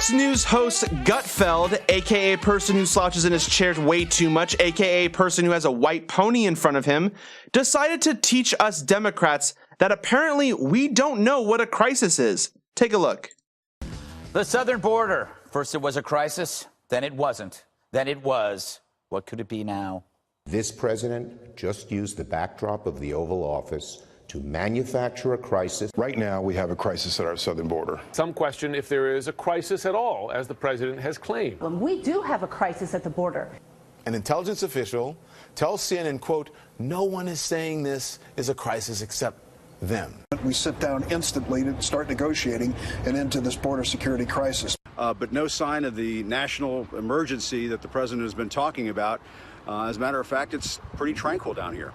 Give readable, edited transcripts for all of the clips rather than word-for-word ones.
Fox News host Gutfeld, aka person who slouches in his chair way too much, aka person who has a white pony in front of him, decided to teach us Democrats that apparently we don't know what a crisis is. Take a look. The southern border. First it was a crisis, then it wasn't, then it was. What could it be now? This president just used the backdrop of the Oval Office to manufacture a crisis. Right now, we have a crisis at our southern border. Some question if there is a crisis at all, as the president has claimed. We do have a crisis at the border. An intelligence official tells CNN, quote, "No one is saying this is a crisis except them." We sit down instantly to start negotiating an end to this border security crisis. But no sign of the national emergency that the president has been talking about. As a matter of fact, it's pretty tranquil down here.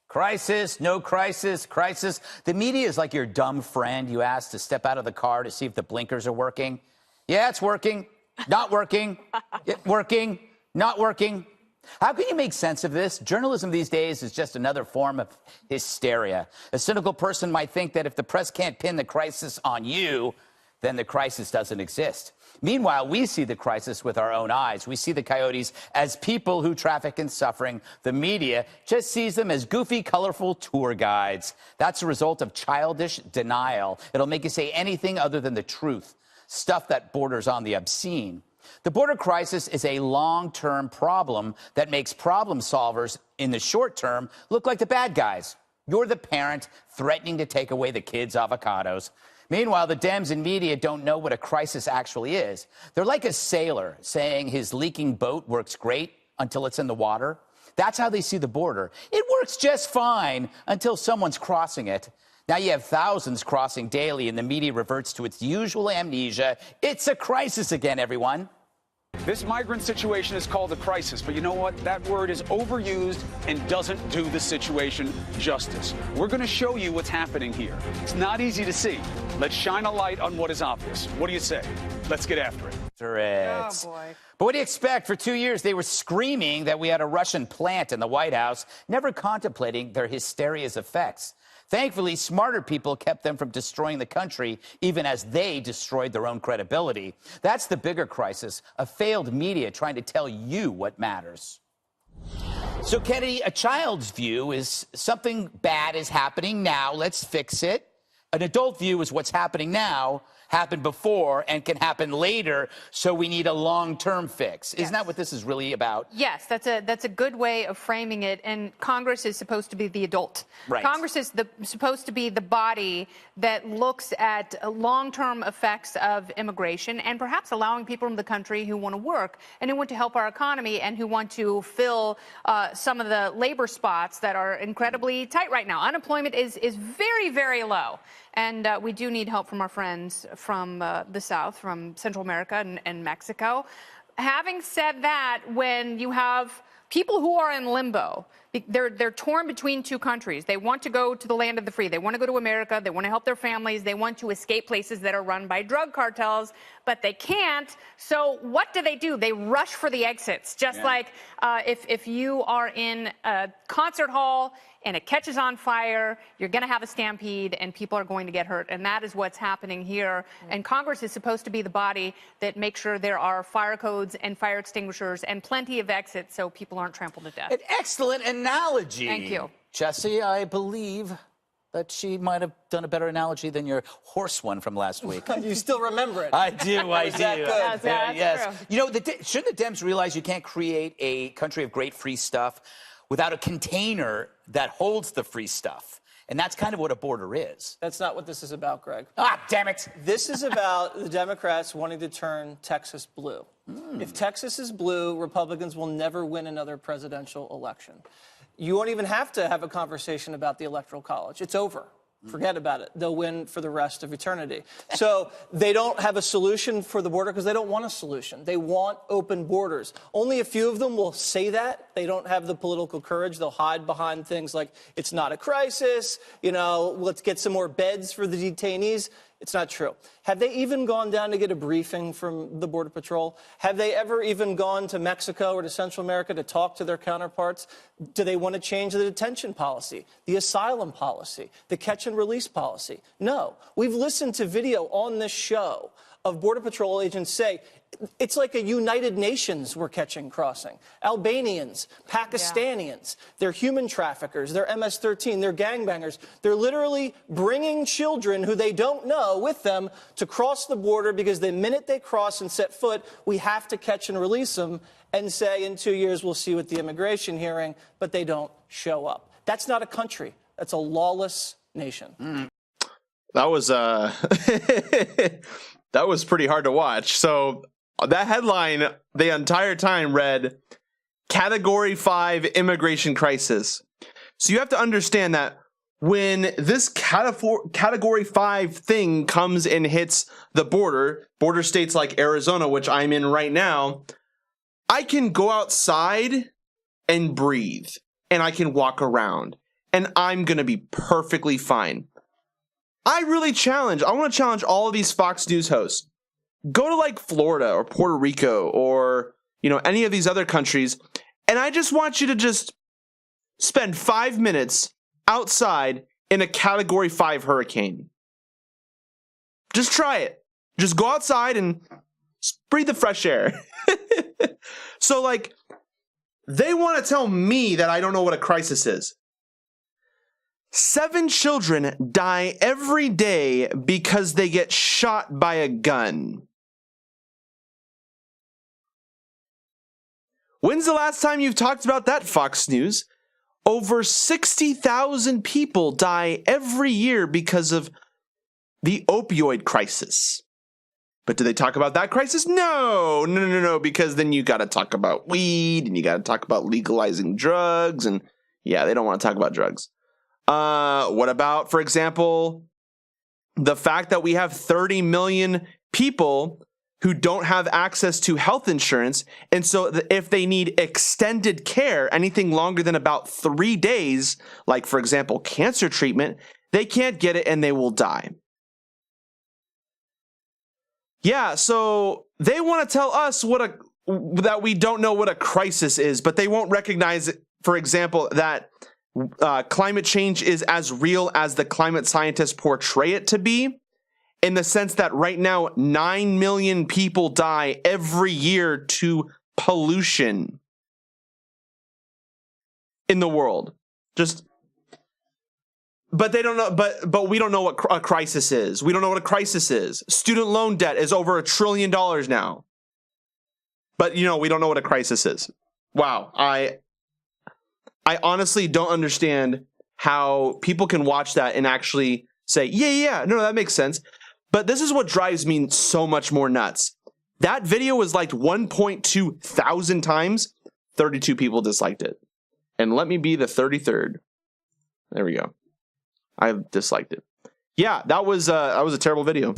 Crisis, no crisis, crisis. The media is like your dumb friend you ask to step out of the car to see if the blinkers are working. Yeah, it's working. Not working. Working. Not working. How can you make sense of this? Journalism these days is just another form of hysteria. A cynical person might think that if the press can't pin the crisis on you, then the crisis doesn't exist. Meanwhile, we see the crisis with our own eyes. We see the coyotes as people who traffic in suffering. The media just sees them as goofy, colorful tour guides. That's a result of childish denial. It'll make you say anything other than the truth, stuff that borders on the obscene. The border crisis is a long-term problem that makes problem solvers in the short term look like the bad guys. You're the parent threatening to take away the kids' avocados. Meanwhile, the Dems and media don't know what a crisis actually is. They're like a sailor saying his leaking boat works great until it's in the water. That's how they see the border. It works just fine until someone's crossing it. Now you have thousands crossing daily, and the media reverts to its usual amnesia. It's a crisis again, everyone. This migrant situation is called a crisis, but you know what? That word is overused and doesn't do the situation justice. We're going to show you what's happening here. It's not easy to see. Let's shine a light on what is obvious. What do you say? Let's get after it. Oh, boy. But what do you expect? For 2 years, they were screaming that we had a Russian plant in the White House, never contemplating their hysteria's effects. Thankfully, smarter people kept them from destroying the country, even as they destroyed their own credibility. That's the bigger crisis, a failed media trying to tell you what matters. So, Kennedy, a child's view is something bad is happening now, let's fix it. An adult view is what's happening now, happened before, and can happen later, so we need a long-term fix. Isn't that what this is really about? Yes, that's a good way of framing it, and Congress is supposed to be the adult. Right. Congress is supposed to be the body that looks at long-term effects of immigration and perhaps allowing people in the country who want to work and who want to help our economy and who want to fill some of the labor spots that are incredibly tight right now. Unemployment is very, very low. And we do need help from our friends from the South, from Central America and Mexico. Having said that, when you have people who are in limbo, they're torn between two countries. They want to go to the land of the free. They want to go to America. They want to help their families. They want to escape places that are run by drug cartels, but they can't. So what do? They rush for the exits. Just like if you are in a concert hall and it catches on fire, you're going to have a stampede and people are going to get hurt. And that is what's happening here. And Congress is supposed to be the body that makes sure there are fire codes and fire extinguishers and plenty of exits so people aren't trampled to death. An excellent analogy. Thank you. Jesse, I believe that she might have done a better analogy than your horse one from last week. You still remember it. I do, I do. That's Yes. true. You know, shouldn't the Dems realize you can't create a country of great free stuff without a container that holds the free stuff? And that's kind of what a border is. That's not what this is about, Greg. Ah, damn it. This is about the Democrats wanting to turn Texas blue. If Texas is blue, Republicans will never win another presidential election. You won't even have to have a conversation about the Electoral College. It's over. Forget about it. They'll win for the rest of eternity. So they don't have a solution for the border because they don't want a solution. They want open borders. Only a few of them will say that. They don't have the political courage. They'll hide behind things like it's not a crisis. You know, let's get some more beds for the detainees. It's not true. Have they even gone down to get a briefing from the Border Patrol? Have they ever even gone to Mexico or to Central America to talk to their counterparts? Do they want to change the detention policy, the asylum policy, the catch and release policy? No. We've listened to video on this show of Border Patrol agents say it's like a United Nations we're catching crossing. Albanians, Pakistanians, they're human traffickers, they're MS-13, they're gangbangers. They're literally bringing children who they don't know with them to cross the border because the minute they cross and set foot, we have to catch and release them and say in 2 years we'll see with the immigration hearing, but they don't show up. That's not a country. That's a lawless nation. That was that was pretty hard to watch. So that headline the entire time read Category 5 immigration crisis. So you have to understand that when this Category 5 thing comes and hits the border states like Arizona, which I'm in right now, I can go outside and breathe and I can walk around and I'm going to be perfectly fine. I want to challenge all of these Fox News hosts. Go to like Florida or Puerto Rico or, any of these other countries. And I just want you to just spend 5 minutes outside in a Category 5 hurricane. Just try it. Just go outside and breathe the fresh air. So like, they want to tell me that I don't know what a crisis is. 7 children die every day because they get shot by a gun. When's the last time you've talked about that, Fox News? Over 60,000 people die every year because of the opioid crisis. But do they talk about that crisis? No, because then you got to talk about weed and you got to talk about legalizing drugs. And yeah, they don't want to talk about drugs. What about, for example, the fact that we have 30 million people who don't have access to health insurance, and so if they need extended care, anything longer than about 3 days, like, for example, cancer treatment, they can't get it and they will die. Yeah, so they want to tell us that we don't know what a crisis is, but they won't recognize, for example, that climate change is as real as the climate scientists portray it to be, in the sense that right now 9 million people die every year to pollution in the world. But they don't know. But we don't know what a crisis is. We don't know what a crisis is. Student loan debt is over $1 trillion now. But we don't know what a crisis is. Wow, I honestly don't understand how people can watch that and actually say, no, that makes sense. But this is what drives me so much more nuts. That video was liked 1.2 thousand times. 32 people disliked it. And let me be the 33rd. There we go. I've disliked it. Yeah, that was a terrible video.